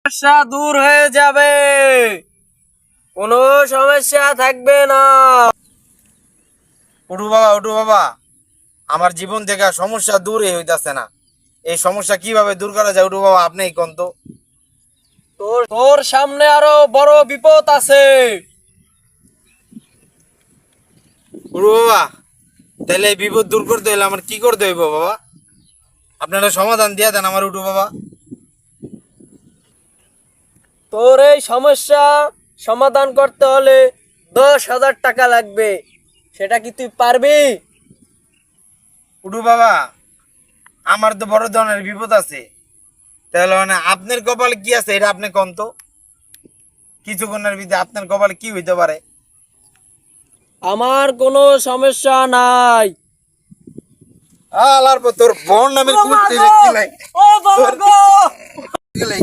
সমস্যা দূর হয়ে যাবে, কোনো সমস্যা থাকবে না। উঠু বাবা, আমার জীবন থেকে সমস্যা দূরই হইতাছে না। এই সমস্যা কিভাবে দূর করা যায় উঠু বাবা, আপনিই কোন তো। তোর তোর সামনে আরো বড় বিপদ আছে। উঠু বাবা, তাহলে এই বিপদ দূর করতে হলে আমার কি করতে হইব বাবা? আপনারা সমাধান দিয়া দেন আমার উঠু বাবা। তোর এই সমস্যা সমাধান করতে হলে 10,000 টাকা লাগবে, সেটা কি তুই পারবি? উঠু বাবা, আমার তো বড় ধরনের বিপদ আছে। তাহলে মানে আপনার কপালে কি আছে এটা আপনি কোন তো। কিছুক্ষণের ভিতরে আপনার কপালে কি হইতে পারে? আমার কোনো সমস্যা নাই। আলার পর তোর বোন নামের কুত্তি ও বাবা গো! দেখলাই